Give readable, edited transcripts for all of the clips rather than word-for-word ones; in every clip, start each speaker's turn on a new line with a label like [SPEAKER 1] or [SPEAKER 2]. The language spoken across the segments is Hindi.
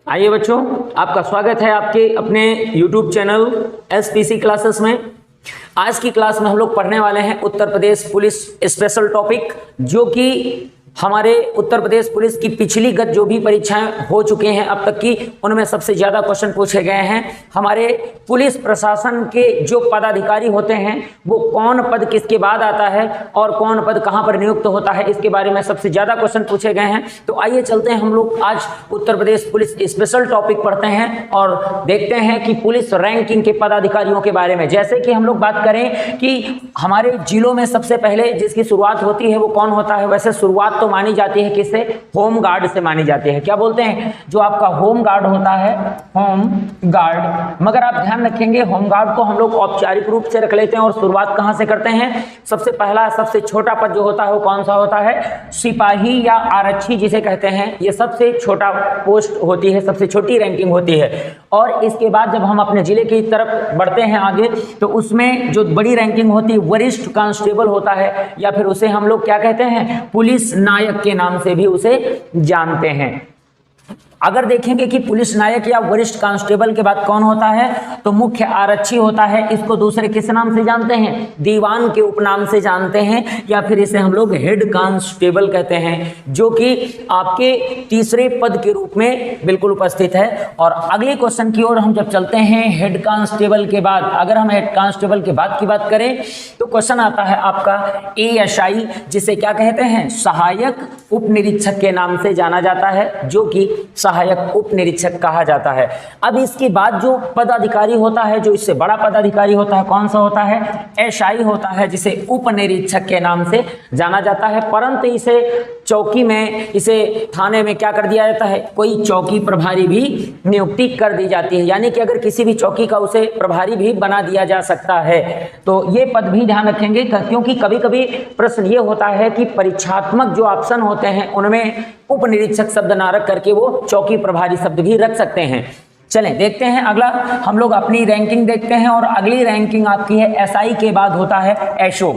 [SPEAKER 1] आइए बच्चों, आपका स्वागत है आपके अपने YouTube चैनल SPC क्लासेस में। आज की क्लास में हम लोग पढ़ने वाले हैं Uttar Pradesh police special topic, जो कि हमारे उत्तर प्रदेश पुलिस की पिछली गत जो भी परीक्षाएं हो चुके हैं अब तक की, उनमें सबसे ज़्यादा क्वेश्चन पूछे गए हैं। हमारे पुलिस प्रशासन के जो पदाधिकारी होते हैं वो कौन पद किसके बाद आता है और कौन पद कहां पर नियुक्त होता है, इसके बारे में सबसे ज़्यादा क्वेश्चन पूछे गए हैं। तो आइए चलते हैं, हम लोग आज Uttar Pradesh police special topic पढ़ते हैं और देखते हैं कि पुलिस रैंकिंग के पदाधिकारियों के बारे में। जैसे कि हम लोग बात करें कि हमारे जिलों में सबसे पहले जिसकी शुरुआत होती है वो कौन होता है, वैसे शुरुआत तो मानी जाती है किससे? होम गार्ड से मानी जाती है। क्या बोलते हैं? जो आपका होम गार्ड होता है, होम गार्ड। मगर आप ध्यान रखेंगे, होम गार्ड को हम लोग औपचारिक रूप से रख लेते हैं और शुरुआत कहां से करते हैं? सबसे पहला सबसे छोटा पद जो होता है वो कौन सा होता है? सिपाही या आरक्षी जिसे कहते हैं। ये सबसे छोटा पोस्ट होती है, सबसे छोटी रैंकिंग होती है। और इसके बाद जब हम अपने जिले की तरफ बढ़ते हैं आगे, तो उसमें जो बड़ी रैंकिंग होती है वरिष्ठ कांस्टेबल होता है, या फिर उसे हम लोग क्या कहते हैं? पुलिस नायक के नाम से भी उसे जानते हैं। अगर देखेंगे कि पुलिस नायक या वरिष्ठ कांस्टेबल के बाद कौन होता है, तो मुख्य आरक्षी होता है। इसको दूसरे किस नाम से जानते हैं? दीवान के उपनाम से जानते हैं, या फिर इसे हम लोग हेड कांस्टेबल कहते हैं, जो कि आपके तीसरे पद के रूप में बिल्कुल उपस्थित है। और अगले क्वेश्चन की ओर हम जब चलते हैं, हेड कांस्टेबल के बाद, अगर हम हेड कांस्टेबल के बाद की बात करें तो क्वेश्चन आता है आपका ASI, जिसे क्या कहते हैं? सहायक उप निरीक्षक के नाम से जाना जाता है, जो कि सहायक उप निरीक्षक कहा जाता है। अब इसके बाद जो पदाधिकारी होता है, जो इससे बड़ा पदाधिकारी होता है, कौन सा होता है? SI होता है, जिसे उप निरीक्षक के नाम से जाना जाता है। परंतु इसे चौकी में, इसे थाने में क्या कर दिया जाता है? कोई चौकी प्रभारी भी नियुक्ति कर दी जाती है, यानी कि अगर किसी भी चौकी का उसे प्रभारी भी बना दिया जा सकता है। तो ये पद भी ध्यान रखेंगे, क्योंकि कभी कभी प्रश्न ये होता है कि परीक्षात्मक जो ऑप्शन होते हैं उनमें उप निरीक्षक शब्द ना रख करके वो चौकी प्रभारी शब्द भी रख सकते हैं। चलें देखते हैं अगला, हम लोग अपनी रैंकिंग देखते हैं। और अगली रैंकिंग आपकी है SI के बाद होता है SO।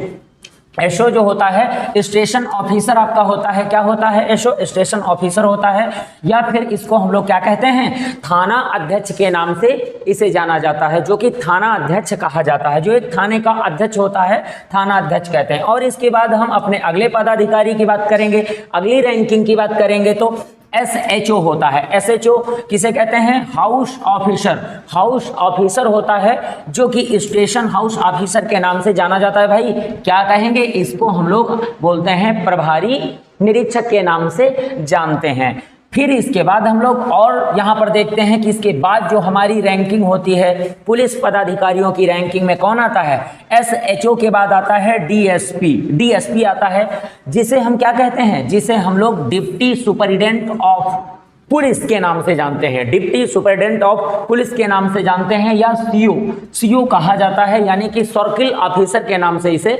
[SPEAKER 1] एसओ जो होता है स्टेशन ऑफिसर आपका होता है। क्या होता है? एसओ स्टेशन ऑफिसर होता है, या फिर इसको हम लोग क्या कहते हैं? थाना अध्यक्ष के नाम से इसे जाना जाता है, जो कि थाना अध्यक्ष कहा जाता है। जो एक थाने का अध्यक्ष होता है, थाना अध्यक्ष कहते हैं। और इसके बाद हम अपने अगले पदाधिकारी की बात करेंगे, अगली रैंकिंग की बात करेंगे तो SHO होता है। SHO किसे कहते हैं? House officer. हाउस ऑफिसर होता है, जो कि स्टेशन हाउस ऑफिसर के नाम से जाना जाता है। भाई क्या कहेंगे? इसको हम लोग बोलते हैं प्रभारी निरीक्षक के नाम से जानते हैं। फिर इसके बाद हम लोग और यहाँ पर देखते हैं कि इसके बाद जो हमारी रैंकिंग होती है पुलिस पदाधिकारियों की रैंकिंग में कौन आता है? SHO के बाद आता है DSP। DSP आता है, जिसे हम क्या कहते हैं? जिसे हम लोग डिप्टी सुपरिटेंडेंट ऑफ पुलिस के नाम से जानते हैं। डिप्टी सुपरिटेंडेंट ऑफ पुलिस के नाम से जानते हैं, या CO कहा जाता है, यानी कि सर्किल ऑफिसर के नाम से इसे,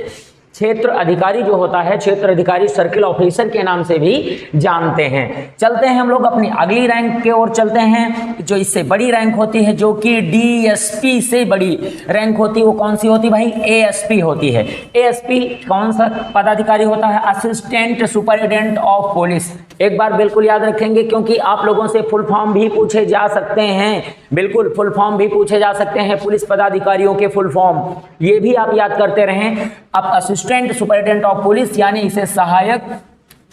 [SPEAKER 1] क्षेत्र अधिकारी जो होता है, क्षेत्र अधिकारी सर्किल ऑफिसर के नाम से भी जानते हैं। चलते हैं हम लोग अपनी अगली रैंक के ओर चलते हैं, जो इससे बड़ी रैंक होती है, जो कि DSP से बड़ी रैंक होती है। वो कौन सी होती है भाई? ASP होती है। ASP कौन सा पदाधिकारी होता है? Assistant superintendent of police. एक बार बिल्कुल याद रखेंगे, क्योंकि आप लोगों से फुल फॉर्म भी पूछे जा सकते हैं। बिल्कुल फुल फॉर्म भी पूछे जा सकते हैं, पुलिस पदाधिकारियों के फुल फॉर्म, ये भी आप याद करते रहें। अब असिस्टेंट सुपरिटेंडेंट ऑफ पुलिस, यानी इसे सहायक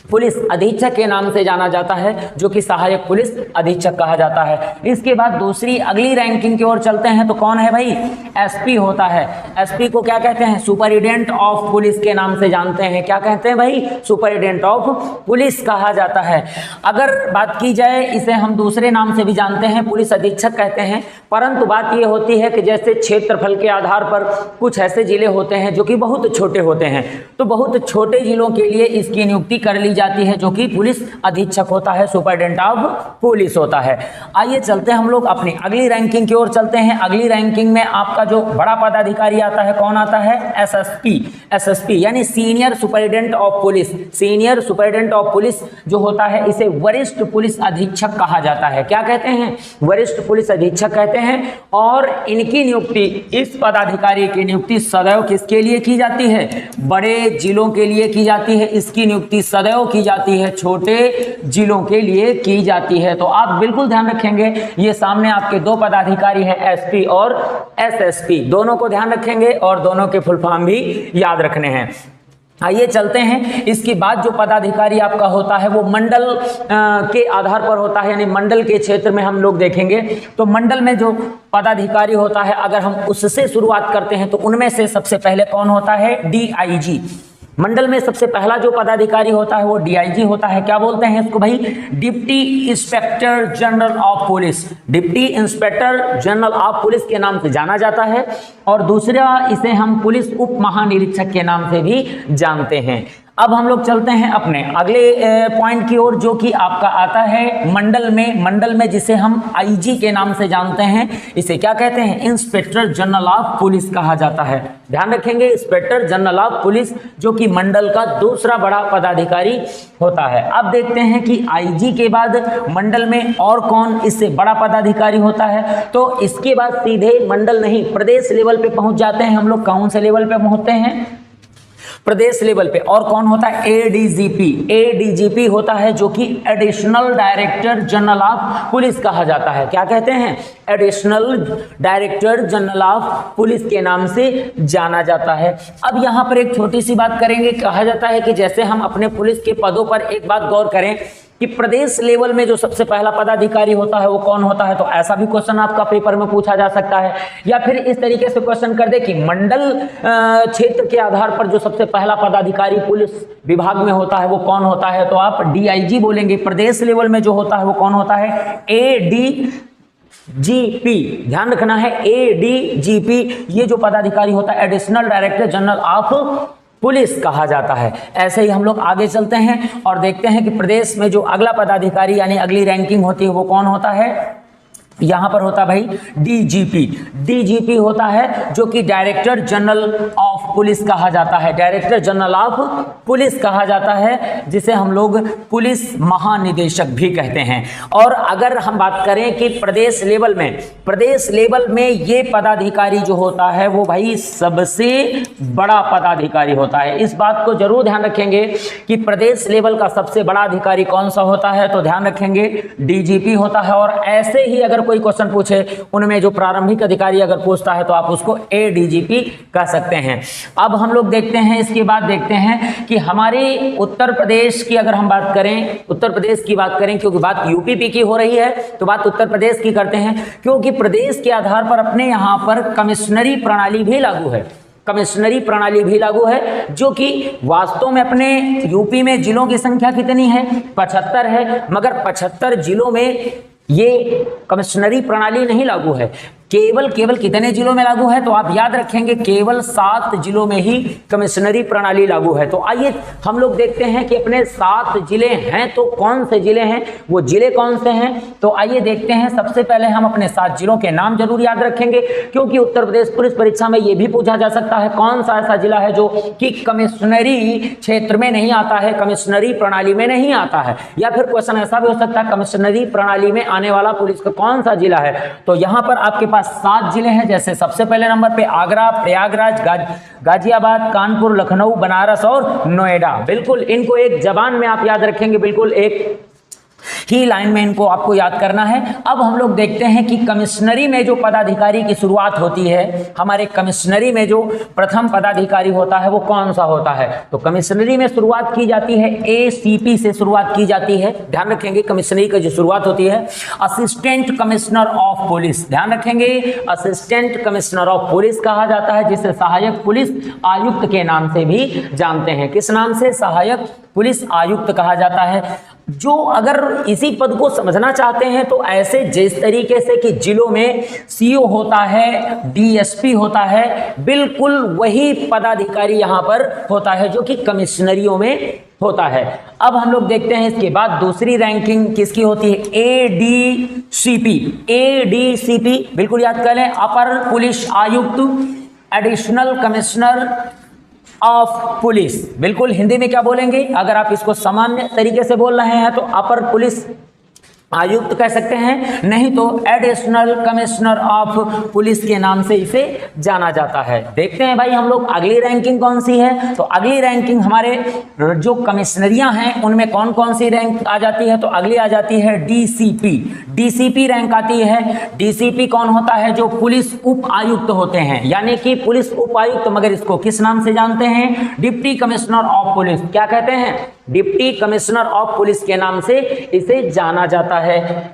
[SPEAKER 1] पुलिस अधीक्षक के नाम से जाना जाता है, जो कि सहायक पुलिस अधीक्षक कहा जाता है। इसके बाद दूसरी अगली रैंकिंग की ओर चलते हैं, तो कौन है भाई? SP होता है। SP को क्या कहते हैं? सुपरिटेंडेंट ऑफ पुलिस के नाम से जानते हैं। क्या कहते हैं भाई? सुपरिटेंडेंट ऑफ पुलिस कहा जाता है। अगर बात की जाए, इसे हम दूसरे नाम से भी जानते हैं, पुलिस अधीक्षक कहते हैं। परंतु बात यह होती है कि जैसे क्षेत्रफल के आधार पर कुछ ऐसे जिले होते हैं जो कि बहुत छोटे होते हैं, तो बहुत छोटे जिलों के लिए इसकी नियुक्ति कर ली जाती है, जो कि पुलिस अधीक्षक होता है, सुपरिटेंडेंट ऑफ पुलिस होता है। आइए चलते हैं हम लोग अपनी अगली रैंकिंग की ओर चलते हैं। अगली रैंकिंग में आपका जो बड़ा पदाधिकारी आता है, कौन आता है? SSP। एसएसपी यानी senior superintendent of police. Senior superintendent of police जो होता है इसे वरिष्ठ पुलिस अधीक्षक कहा जाता है। क्या कहते हैं? वरिष्ठ पुलिस अधीक्षक कहते हैं। और इनकी नियुक्ति, इस पदाधिकारी की नियुक्ति सदैव किसके लिए की जाती है? बड़े जिलों के लिए की जाती है। इसकी नियुक्ति सदैव की जाती है छोटे जिलों के लिए की जाती है। तो आप बिल्कुल ध्यान रखेंगे, ये सामने आपके दो पदाधिकारी हैं, एसपी और एसएसपी, दोनों को ध्यान रखेंगे और दोनों के फुल फॉर्म भी याद रखने हैं। आइए चलते हैं। इसके बाद जो पदाधिकारी आपका होता है वो मंडल के आधार पर होता है, यानी मंडल के क्षेत्र में हम लोग देखेंगे। तो मंडल में जो पदाधिकारी होता है, अगर हम उससे शुरुआत करते हैं तो उनमें से सबसे पहले कौन होता है? डीआईजी। मंडल में सबसे पहला जो पदाधिकारी होता है वो डीआईजी होता है। क्या बोलते हैं इसको भाई? Deputy inspector general of police. Deputy inspector general of police के नाम से जाना जाता है। और दूसरा, इसे हम पुलिस उप महानिरीक्षक के नाम से भी जानते हैं। अब हम लोग चलते हैं अपने अगले पॉइंट की ओर, जो कि आपका आता है मंडल में। मंडल में जिसे हम आईजी के नाम से जानते हैं, इसे क्या कहते हैं? इंस्पेक्टर जनरल ऑफ पुलिस कहा जाता है। ध्यान रखेंगे, इंस्पेक्टर जनरल ऑफ पुलिस जो कि मंडल का दूसरा बड़ा पदाधिकारी होता है। अब देखते हैं कि आईजी के बाद मंडल में और कौन इससे बड़ा पदाधिकारी होता है। तो इसके बाद सीधे मंडल नहीं, प्रदेश लेवल पे पहुंच जाते हैं हम लोग। कौन से लेवल पे पहुंचते हैं? प्रदेश लेवल पे। और कौन होता है? एडीजीपी। एडीजीपी होता है जो कि additional director general of police कहा जाता है। क्या कहते हैं? Additional director general of police के नाम से जाना जाता है। अब यहाँ पर एक छोटी सी बात करेंगे। कहा जाता है कि जैसे हम अपने पुलिस के पदों पर एक बात गौर करें कि प्रदेश लेवल में जो सबसे पहला पदाधिकारी होता है वो कौन होता है, तो ऐसा भी क्वेश्चन आपका पेपर में पूछा जा सकता है। या फिर इस तरीके से क्वेश्चन कर दे कि मंडल क्षेत्र के आधार पर जो सबसे पहला पदाधिकारी पुलिस विभाग में होता है वो कौन होता है, तो आप डीआईजी बोलेंगे। प्रदेश लेवल में जो होता है वो कौन होता है? एडीजीपी। ध्यान रखना है, एडीजीपी ये जो पदाधिकारी होता है additional director general of police कहा जाता है। ऐसे ही हम लोग आगे चलते हैं और देखते हैं कि प्रदेश में जो अगला पदाधिकारी यानी अगली रैंकिंग होती है वो कौन होता है। यहाँ पर होता भाई डीजीपी। डीजीपी होता है जो कि डायरेक्टर जनरल ऑफ पुलिस कहा जाता है। डायरेक्टर जनरल ऑफ पुलिस कहा जाता है, जिसे हम लोग पुलिस महानिदेशक भी कहते हैं। और अगर हम बात करें कि प्रदेश लेवल में ये पदाधिकारी जो होता है वो भाई सबसे बड़ा पदाधिकारी होता है। इस बात को जरूर ध्यान रखेंगे कि प्रदेश लेवल का सबसे बड़ा अधिकारी कौन सा होता है, तो ध्यान रखेंगे डीजीपी होता है। और ऐसे ही अगर कोई क्वेश्चन पूछे उनमें जो प्रारंभिक अधिकारी अगर पूछता है तो आप उसको एडीजीपी कह सकते हैं। अब हम लोग देखते हैं, इसके बाद देखते हैं कि हमारे उत्तर प्रदेश की अगर हम बात करें, उत्तर प्रदेश की बात करें, क्योंकि बात यूपी की हो रही है तो बात उत्तर प्रदेश की करते हैं, क्योंकि प्रदेश के आधार पर अपने यहाँ पर कमिश्नरी प्रणाली भी लागू है। कमिश्नरी प्रणाली भी लागू है, जो कि वास्तव में अपने यूपी में जिलों की संख्या कितनी है? 75 है। मगर 75 जिलों में ये कमिश्नरी प्रणाली नहीं लागू है। केवल कितने जिलों में लागू है, तो आप याद रखेंगे केवल 7 जिलों में ही कमिश्नरी प्रणाली लागू है। तो आइए हम लोग देखते हैं कि अपने 7 जिले हैं तो कौन से जिले हैं, वो जिले कौन से हैं। तो आइए देखते हैं। सबसे पहले हम अपने 7 जिलों के नाम जरूर याद रखेंगे, क्योंकि उत्तर प्रदेश पुलिस परीक्षा में ये भी पूछा जा सकता है कौन सा ऐसा जिला है जो कि कमिश्नरी क्षेत्र में नहीं आता है, कमिश्नरी प्रणाली में नहीं आता है। या फिर क्वेश्चन ऐसा भी हो सकता है कमिश्नरी प्रणाली में आने वाला पुलिस का कौन सा जिला है। तो यहाँ पर आपके पास 7 जिले हैं। जैसे सबसे पहले नंबर पे आगरा, प्रयागराज, गाजियाबाद, कानपुर, लखनऊ, बनारस और नोएडा। बिल्कुल इनको एक जबान में आप याद रखेंगे, बिल्कुल एक ही लाइन में इनको आपको याद करना है। अब हम लोग देखते हैं कि कमिश्नरी में जो पदाधिकारी की शुरुआत होती है, हमारे कमिश्नरी में जो प्रथम पदाधिकारी होता है वो कौन सा होता है, तो कमिश्नरी में शुरुआत की जाती है एसीपी से शुरुआत की जाती है। ध्यान रखेंगे कमिश्नरी की जो शुरुआत होती है असिस्टेंट कमिश्नर ऑफ पुलिस। ध्यान रखेंगे असिस्टेंट कमिश्नर ऑफ पुलिस कहा जाता है, जिसे सहायक पुलिस आयुक्त के नाम से भी जानते हैं। किस नाम से? सहायक पुलिस आयुक्त कहा जाता है। जो अगर इसी पद को समझना चाहते हैं तो ऐसे जिस तरीके से कि जिलों में सीओ होता है, डीएसपी होता है, बिल्कुल वही पदाधिकारी यहाँ पर होता है जो कि कमिश्नरियों में होता है। अब हम लोग देखते हैं इसके बाद दूसरी रैंकिंग किसकी होती है? एडीसीपी। एडीसीपी बिल्कुल याद कर लें, अपर पुलिस आयुक्त, एडिशनल कमिश्नर ऑफ पुलिस। बिल्कुल हिंदी में क्या बोलेंगे, अगर आप इसको सामान्य तरीके से बोल रहे हैं तो अपर पुलिस आयुक्त कह सकते हैं, नहीं तो एडिशनल कमिश्नर ऑफ पुलिस के नाम से इसे जाना जाता है। देखते हैं भाई हम लोग अगली रैंकिंग कौन सी है। तो अगली रैंकिंग हमारे जो कमिश्नरियां हैं उनमें कौन कौन सी रैंक आ जाती है, तो अगली आ जाती है डीसीपी। डीसीपी रैंक आती है। डीसीपी कौन होता है, जो पुलिस उप आयुक्त होते हैं, यानी कि पुलिस उपायुक्त, मगर इसको किस नाम से जानते हैं, डिप्टी कमिश्नर ऑफ पुलिस। क्या कहते हैं, डिप्टी कमिश्नर ऑफ पुलिस के नाम से इसे जाना जाता है।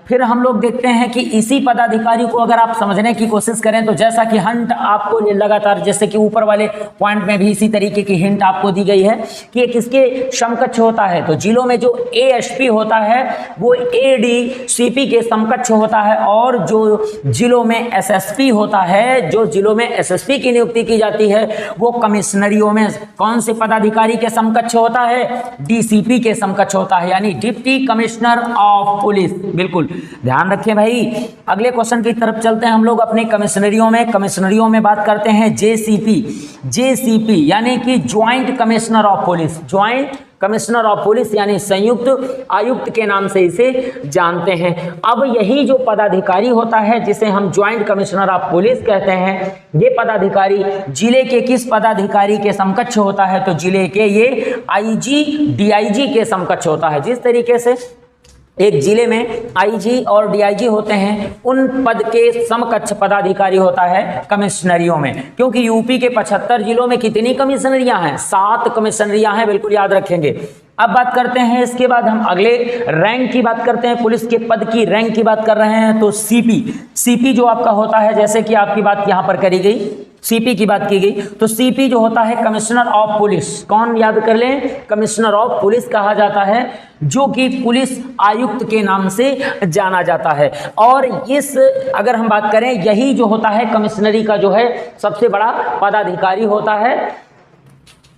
[SPEAKER 1] फिर हम लोग देखते हैं कि इसी पदाधिकारी को अगर आप समझने की कोशिश करें तो जैसा कि हिंट आपको लगातार, जैसे कि ऊपर वाले पॉइंट में भी इसी तरीके की हिंट आपको दी गई है कि ये किसके समकक्ष होता है, तो जिलों में जो एएसपी होता है वो एडीसीपी के समकक्ष होता है, और जो जिलों में एसएसपी होता है, जो जिलों में एसएसपी की नियुक्ति की जाती है वो कमिश्नरियों में कौन से पदाधिकारी के समकक्ष होता है, डीसीपी के समकक्ष होता है, यानी डिप्टी कमिश्नर ऑफ पुलिस। बिल्कुल ध्यान रखें भाई। अगले क्वेश्चन की तरफ चलते हैं हम लोग अपने कमिश्नरियों में। कमिश्नरियों में बात करते हैं जेसीपी। जेसीपी यानी कि joint commissioner of police. Joint commissioner of police यानी संयुक्त आयुक्त के नाम से इसे जानते हैं। अब यही जो पदाधिकारी होता है जिसे हम ज्वाइंट कमिश्नर ऑफ पुलिस कहते हैं, ये पदाधिकारी जिले के किस पदाधिकारी के समकक्ष होता है, तो जिले के ये आईजी डीआईजी के समकक्ष होता है। जिस तरीके से एक जिले में आईजी और डीआईजी होते हैं, उन पद के समकक्ष पदाधिकारी होता है कमिश्नरियों में। क्योंकि यूपी के 75 जिलों में कितनी कमिश्नरियां हैं, 7 कमिश्नरियां हैं, बिल्कुल याद रखेंगे। अब बात करते हैं, इसके बाद हम अगले रैंक की बात करते हैं, पुलिस के पद की रैंक की बात कर रहे हैं। तो सीपी, सीपी जो आपका होता है, जैसे कि आपकी बात यहां पर करी गई, सीपी की बात की गई, तो सीपी जो होता है कमिश्नर ऑफ पुलिस। कौन याद कर लें, कमिश्नर ऑफ पुलिस कहा जाता है, जो कि पुलिस आयुक्त के नाम से जाना जाता है। और इस अगर हम बात करें, यही जो होता है कमिश्नरी का जो है सबसे बड़ा पदाधिकारी होता है।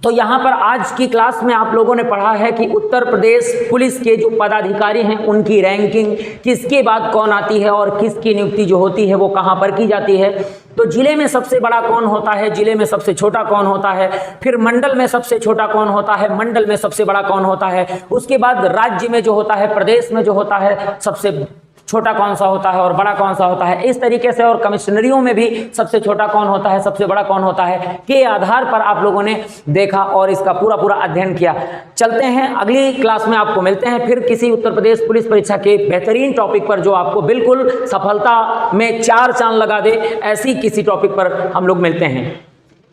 [SPEAKER 1] तो यहाँ पर आज की क्लास में आप लोगों ने पढ़ा है कि उत्तर प्रदेश पुलिस के जो पदाधिकारी हैं उनकी रैंकिंग, किसके बाद कौन आती है और किसकी नियुक्ति जो होती है वो कहाँ पर की जाती है। तो जिले में सबसे बड़ा कौन होता है, जिले में सबसे छोटा कौन होता है, फिर मंडल में सबसे छोटा कौन होता है, मंडल में सबसे बड़ा कौन होता है, उसके बाद राज्य में जो होता है, प्रदेश में जो होता है, सबसे छोटा कौन सा होता है और बड़ा कौन सा होता है। इस तरीके से और कमिश्नरियों में भी सबसे छोटा कौन होता है, सबसे बड़ा कौन होता है, के आधार पर आप लोगों ने देखा और इसका पूरा अध्ययन किया। चलते हैं अगली क्लास में, आपको मिलते हैं फिर किसी उत्तर प्रदेश पुलिस परीक्षा के बेहतरीन टॉपिक पर, जो आपको बिल्कुल सफलता में 4 चांद लगा दे, ऐसी किसी टॉपिक पर हम लोग मिलते हैं।